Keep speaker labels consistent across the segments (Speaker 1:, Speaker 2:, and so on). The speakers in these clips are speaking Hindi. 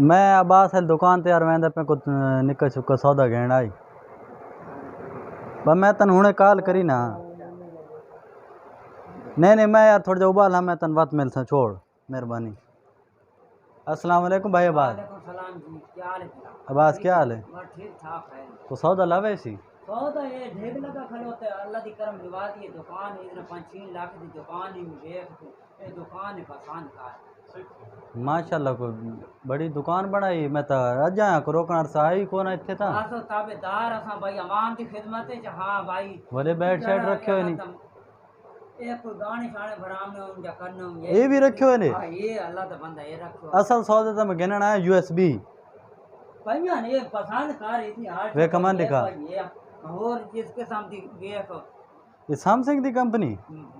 Speaker 1: मैं अब्बास हल दुकान ते यार वेंदा पे कुछ निका चुका सौदा घेण आई। पर मैं तन हुणे कॉल करी ना। नहीं मैं यार थोड़ा उबाल मैं तन बात मिल सा छोड़ मेहरबानी। अस्सलाम वालेकुम भाई अब्बास।
Speaker 2: वालेकुम सलाम जी, क्या हाल है?
Speaker 1: अब्बास क्या हाल है?
Speaker 2: बस ठीक ठाक है।
Speaker 1: तो सौदा लावे सी
Speaker 2: सौदा ये ढेग लगा खड़े होते अल्लाह दी करम निभा दी दुकान इधर 5-6 लाख की दुकान ही देख तो ये दुकान है पसंद कर
Speaker 1: माशाल्लाह को बड़ी दुकान बनाई। मैं तो अज आया को रोकण सा आई कौन इत्थे था
Speaker 2: आसो ताबेदार असा भाई अवाम दी खिदमत है। हां भाई
Speaker 1: बोले बैठ शेड रखे हो नहीं
Speaker 2: ये कोई गाने शाने भरामने उन जा करने
Speaker 1: ये भी रखे हो ने।
Speaker 2: हां ये अल्लाह दा बंदा ये रखो
Speaker 1: असल सौदे तो मैं गिनना है यूएसबी
Speaker 2: भैया ने पसंद कर इतनी हार्ड
Speaker 1: वे कमान लिखा
Speaker 2: और जिसके सामने ये
Speaker 1: ये सैमसंग दी कंपनी।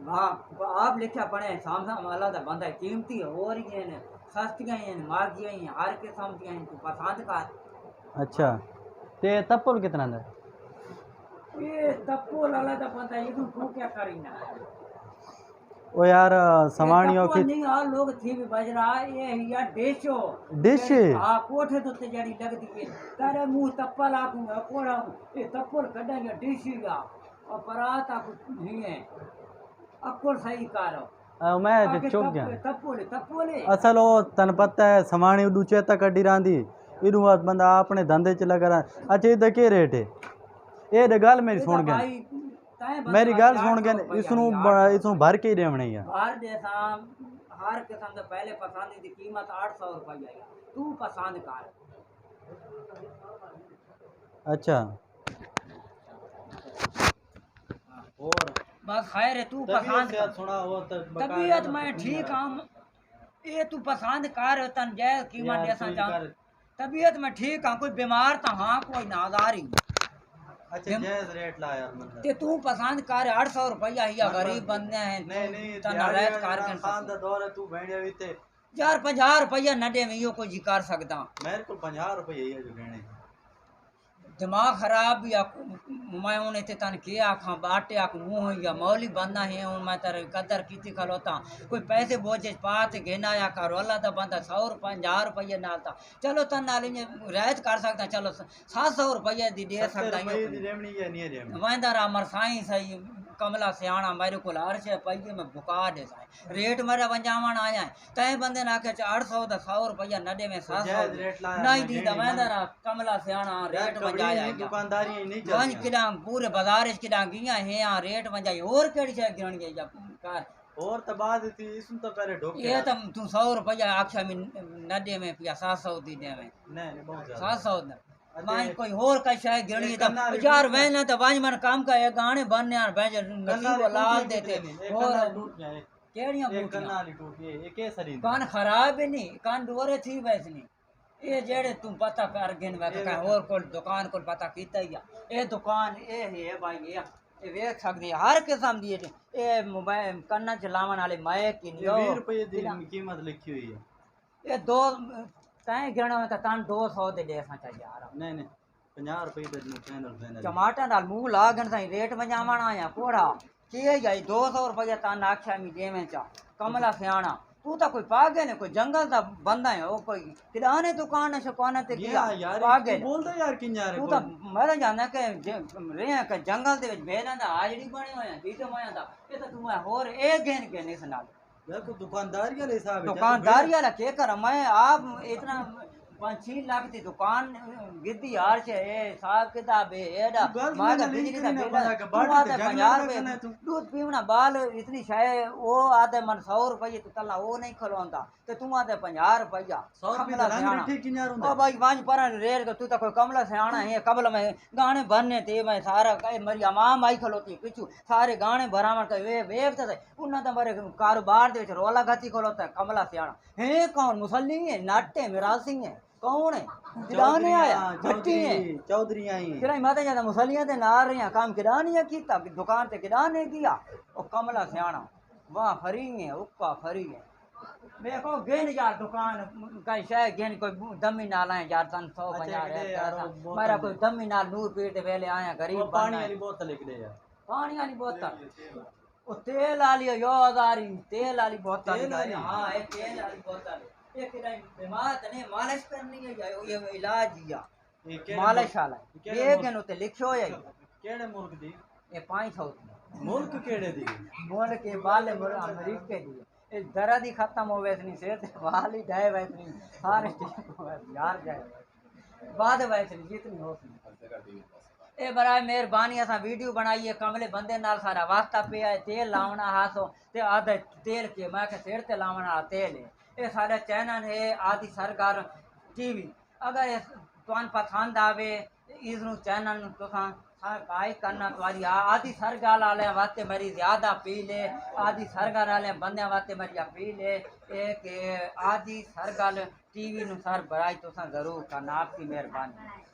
Speaker 2: हाँ आप लिखा पड़े सैमसंग वाला दा बंदा कीमती और ये ने सस्तियां हैं मार्जियां हैं हर किस्म की हैं तू पसंद कर।
Speaker 1: अच्छा ते तप्पल कितना दा?
Speaker 2: ये तप्पो लाला दा बंदा ये तू क्या करी ना
Speaker 1: ओ यार सवाणियों की
Speaker 2: नहीं यार लोग थी भी बज रहा ये यार डेशो
Speaker 1: डिश
Speaker 2: हां कोठे तो ते जड़ी लगदी है तारे मुंह तप्पल आकूंगा कोड़ा ये तप्पल कड्डा या डिश या और पराता कुछ नहीं है अकुल सही करो
Speaker 1: मैं चुप गया
Speaker 2: तप्पोले
Speaker 1: असल वो तन पता है सवाणी उडू चेता कड्डी रांदी इडू बंदा अपने धंधे च लगा रहा। अच्छा इधर के रेट है ये गल मेरी सुन गए मेरी गल सुन गए इसनू भर के ही देवने है
Speaker 2: हर जैसा हर किस्म दा पहले पसंद दी कीमत 800 रुपया है तू पसंद कर।
Speaker 1: अच्छा
Speaker 2: और बस खैर है तू पसंद
Speaker 1: सुना वो
Speaker 2: तबीयत मैं ठीक हूं ये तू पसंद कर तन जायज कीमत जैसा चाह तबीयत में ठीक हूं कोई बीमार तो हां कोई नादारी।
Speaker 1: अच्छा जायज रेट ला यार मतलब
Speaker 2: ते तू पसंद कर 800 रुपया ही गरीब बंदे हैं
Speaker 1: नहीं
Speaker 2: तना रैत कर
Speaker 1: खान दा दौर है तू भेड़िया भी थे
Speaker 2: यार 50 रुपया न दे में यो कोई जी कर सकदा
Speaker 1: मेरे को 50 रुपये ही है जो देने
Speaker 2: दिमाग खराब भी मैं उन इतने तन के आखा बाटे आख मुंह या मौली बंदा है उन मैं तेरे कदर कीती खलोता कोई पैसे बोझे पाते घेना या करो अल्लाह दा बंदा 150 रुपये नाल था चलो तन नाल रियायत कर सकता चलो 700 रुपये दी दे सकता वंदा रामर साईं सही कमला सियाणा मेरे को अर्श पैसे में बुका दे साईं रेट मेरा वंजावण आया तय बंदे ने आखे 800 दा 100 रुपया न दे में 700 नहीं दी वंदा कमला सियाणा रेट वंजाया
Speaker 1: दुकानदारी नहीं
Speaker 2: चलती किदा पूरे बाजार च किदा गिया है हां रेट वंजाई और केड़ी शय गिण गई जब कर
Speaker 1: और तो बाद थी इसमें तो पहले ढोक
Speaker 2: ये तो तू 100 रुपया आख्या में न दे में पिया 700 दी दे में
Speaker 1: नहीं बहुत ज्यादा
Speaker 2: 700 माई कोई और का शय गिणी तो यार वैन तो वाज मन काम का गाने बनने यार भेज नसीब लाल देते और केड़ियां बूटियां
Speaker 1: टूट गई ये केसरी
Speaker 2: कान खराब ही नहीं कान डोरे थी वैसनी ये जेड़े तू पता कर गिन वे और को दुकान को पता कीता ही ये दुकान ये है भाई ये वेख सकदी हर किस्म दी ये मोबाइल कन्ना चलावन वाले माइक की
Speaker 1: 20 रुपए दी कीमत लिखी हुई है
Speaker 2: ये दो तय गिणो तो तन 200 दे दे सा यार
Speaker 1: नहीं 50 रुपए दे चैनल
Speaker 2: टमाटर नाल मुंह लागन सही रेट वजावण आया कोड़ा के जाई 200 रुपया तन आख्या मी देवे चा कमला सियाणा तू तो कोई पागे ने कोई जंगल दा बंदा है ओ कोई किराने दुकान है कोने ते किया पागे
Speaker 1: बोलदा यार किन्यारे
Speaker 2: तू तो मर जाना के रे के जंगल दे विच भेना दा हाजरी बने होया दी तो माया दा ये तो तू और ए घेन के नहीं सुना
Speaker 1: देखो दुकानदारी वाले हिसाब
Speaker 2: दुकानदारी वाला के कर मैं आप इतना 5-6 लाख की दुकान गिद्दी यार छे ए हिसाब किताब है एडा मागा बिजली दा बिल 50 रुपए दूध पीवना बाल इतनी शाय वो आधे मन 100 रुपये तू तला वो नहीं खलोंदा ते तू आधे 50 रुपया
Speaker 1: 100 रुपया रंग ठीक किन्यार हुंदा
Speaker 2: ओ भाई वांज पर रेर तू तो कोई कमला सियाणा है कमल में गाने भरने ते मैं सारा मेरी अमाम आई खलोती पिछू सारे गाने भरावन के वे वेखता थे उन्ना तो मेरे कारोबार दे विच रोला गति खलोता कमला सियाणा है कौन मुसल्ली है नाटे मिरासी है कौन है किराने आया भट्टी है
Speaker 1: चौधरी आई
Speaker 2: किराई माता ज्यादा मुसलियां ते नार रही काम किरानी कीता दुकान ते किराने किया ओ कमला सियाणा वाह फरी है उक्का फरी है देखो गेन यार दुकान का शय गेन कोई दमी नाल आए यार 350 मेरा कोई दमी नाल नूर पीट वेले आया गरीब
Speaker 1: पानी वाली बोतल लिख दे यार
Speaker 2: पानी वाली बोतल ओ तेल वाली यो आदारी तेल वाली बोतल हां ए तेल वाली बोतल ये किराए बीमार तने मालिश करनी है या ये इलाज या
Speaker 1: ये केड़े
Speaker 2: मालिश वाला
Speaker 1: केड़े
Speaker 2: ये के नुते लिखो है
Speaker 1: केड़े मुल्क दी
Speaker 2: ये 500 दी
Speaker 1: मुल्क केड़े दी
Speaker 2: मुल्क के बाले मुल्क अमेरिका दी ये दर्द ही खत्म हो वैसे नहीं सेहत वाली डाय वैसे नहीं सारे ठीक हो यार जाए बाद वैसे नहीं जितनी हो ए बराए मेहरबानी असा वीडियो बनाई है कमले बंदे नाल सारा वास्ता पे है तेल लावना हासो ते आधे तेल के मैं के सिर ते लावना तेल है ये सारा चैनल है आदि सरकार टीवी अगर तुम पसंद आवे इसनु चैनल तुसा सब्सक्राइब करना तुम्हारी आदि सरगाल वाले वास्ते मेरी ज़्यादा अपील है आदि सरगाल वाले बंदे वास्ते मेरी अपील है एक आदि सरगाल टीवी नु सर बराई तुसा जरूर करना आपकी मेहरबानी